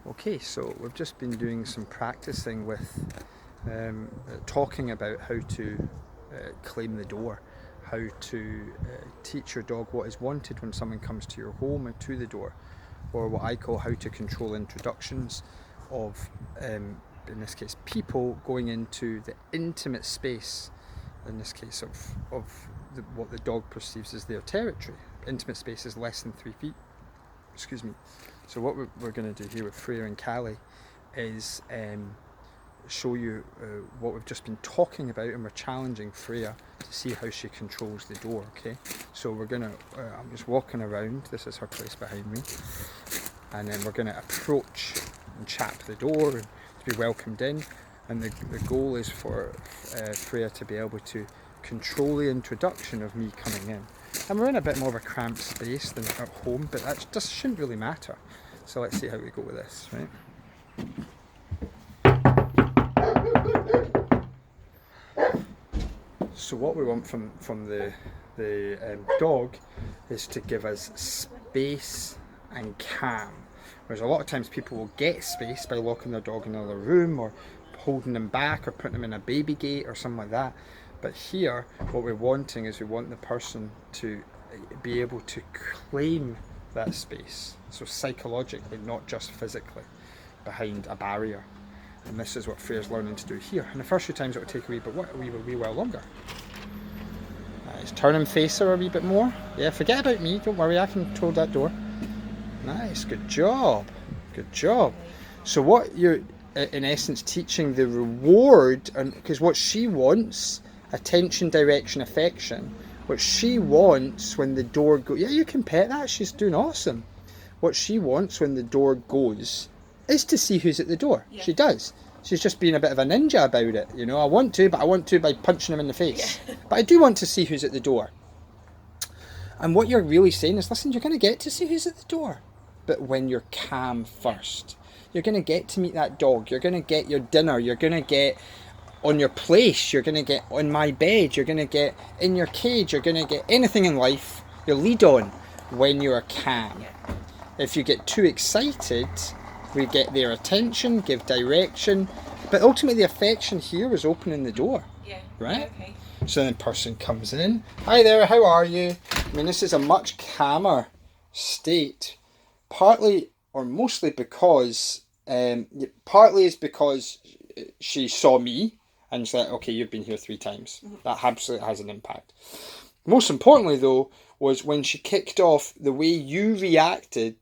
Okay, so we've just been doing some practicing with talking about how to claim the door, how to teach your dog what is wanted when someone comes to your home and to the door, or what I call how to control introductions of, in this case, people going into the intimate space, in this case of what the dog perceives as their territory. Intimate space is less than 3 feet. Excuse me. So what we're going to do here with Freya and Callie is show you what we've just been talking about, and we're challenging Freya to see how she controls the door. Okay, so we're gonna I'm just walking around, this is her place behind me, and then we're going to approach and tap the door and to be welcomed in, and the goal is for Freya to be able to control the introduction of me coming in. And we're in a bit more of a cramped space than at home, but that just shouldn't really matter. So let's see how we go with this, right? So what we want from the dog is to give us space and calm. Whereas a lot of times people will get space by locking their dog in another room, or holding them back, or putting them in a baby gate or something like that. But here, what we're wanting is we want the person to be able to claim that space. So psychologically, not just physically, behind a barrier. And this is what Freya's learning to do here. And the first few times it will take a wee while longer. Nice. Turn and face her a wee bit more. Yeah, forget about me. Don't worry, I can control that door. Nice. Good job. Good job. So what you're, in essence, teaching the reward, and because what she wants, attention, direction, affection, what she wants when the door goes, yeah, you can pet that, she's doing awesome. What she wants when the door goes is to see who's at the door. Yeah. She does. She's just being a bit of a ninja about it. You know, I want to by punching him in the face. Yeah. But I do want to see who's at the door. And what you're really saying is, listen, you're going to get to see who's at the door. But when you're calm first, you're going to get to meet that dog. You're going to get your dinner. You're going to get on your place. You're going to get on my bed. You're going to get in your cage. You're going to get anything in life. You'll lead on when you're calm. Yeah. If you get too excited, we get their attention, give direction, but ultimately the affection here is opening the door. Yeah. Right? Yeah, okay. So then the person comes in. Hi there, how are you? I mean, this is a much calmer state, partly or mostly because, partly is because she saw me and she's like, okay, you've been here 3 times. Mm-hmm. That absolutely has an impact. Most importantly though, was when she kicked off, the way you reacted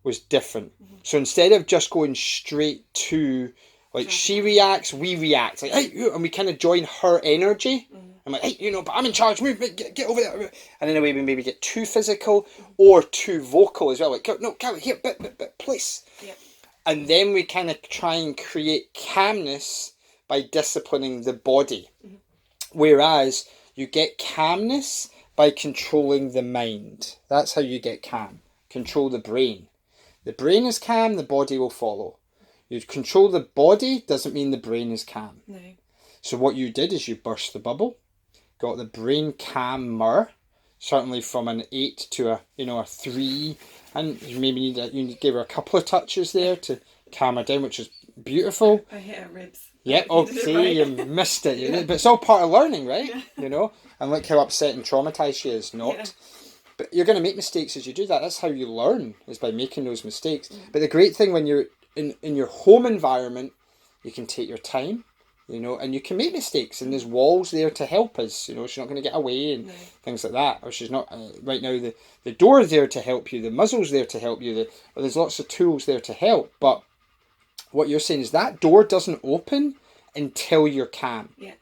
was different. Mm-hmm. So instead of just going straight to, like, she reacts, we react. Like, hey, and we kind of join her energy. Mm-hmm. I'm like, hey, but I'm in charge, move, get over there. And in a way we maybe get too physical or too vocal as well. Like, no, Callie, here, but please. Yep. And then we kind of try and create calmness by disciplining the body. Mm-hmm. Whereas you get calmness by controlling the mind. That's how you get calm. Control the brain. The brain is calm, the body will follow. You control the body doesn't mean the brain is calm. No. So what you did is you burst the bubble, got the brain calmer, certainly from an 8 to a 3, and you maybe you give her a couple of touches there to calm her down, which is beautiful. I hit her ribs. Yeah, okay, right. You missed it. Yeah. But it's all part of learning, right? Yeah. And look how upset and traumatised she is, not. Yeah. But you're going to make mistakes as you do that. That's how you learn, is by making those mistakes. Mm. But the great thing when you're in your home environment, you can take your time, and you can make mistakes. And there's walls there to help us. She's not going to get away and things like that. Or she's not, right now, the door's there to help you. The muzzle's there to help you. There's lots of tools there to help. But what you're saying is that door doesn't open until you're calm. Yeah.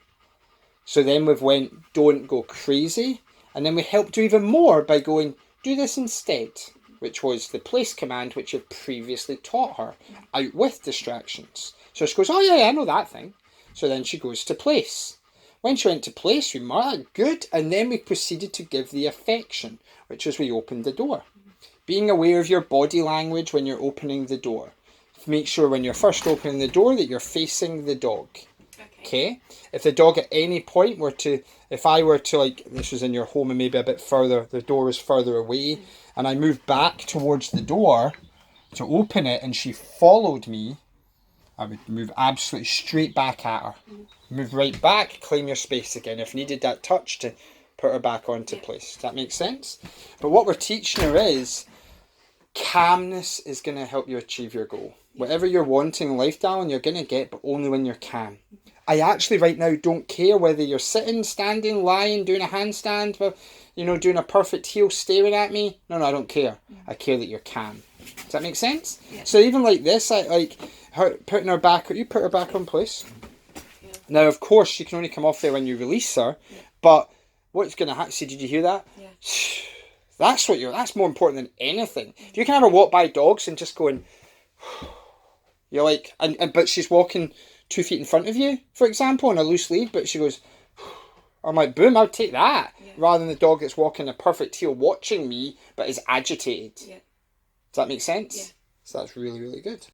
So then we've went, don't go crazy. And then we helped you even more by going, do this instead, which was the place command, which you've previously taught her, out with distractions. So she goes, oh yeah, I know that thing. So then she goes to place. When she went to place, we marked good, and then we proceeded to give the affection, which is we opened the door. Being aware of your body language when you're opening the door. Make sure when you're first opening the door that you're facing the dog. Okay? If the dog at any point if I were to, like, this was in your home and maybe a bit further, the door is further away, and I move back towards the door, to open it and she followed me, I would move absolutely straight back at her. Move right back, claim your space again. If needed that touch to put her back onto place. Does that make sense? But what we're teaching her is calmness is going to help you achieve your goal. Whatever you're wanting in life, darling, you're going to get, but only when you're calm. I actually right now don't care whether you're sitting, standing, lying, doing a handstand, doing a perfect heel, staring at me. No, I don't care. I care that you're calm. Does that make sense? Yeah. So even like this, I like her putting her back. You put her back on place. Yeah. Now, of course, she can only come off there when you release her. Yeah. But what's going to happen? See, did you hear that? Yeah. That's more important than anything. If you can have her walk by dogs and just going, you're like, but she's walking 2 feet in front of you, for example, on a loose lead, but she goes, I'm like, boom, I'll take that. Yeah. Rather than the dog that's walking a perfect heel watching me, but is agitated. Yeah. Does that make sense? Yeah. So that's really, really good.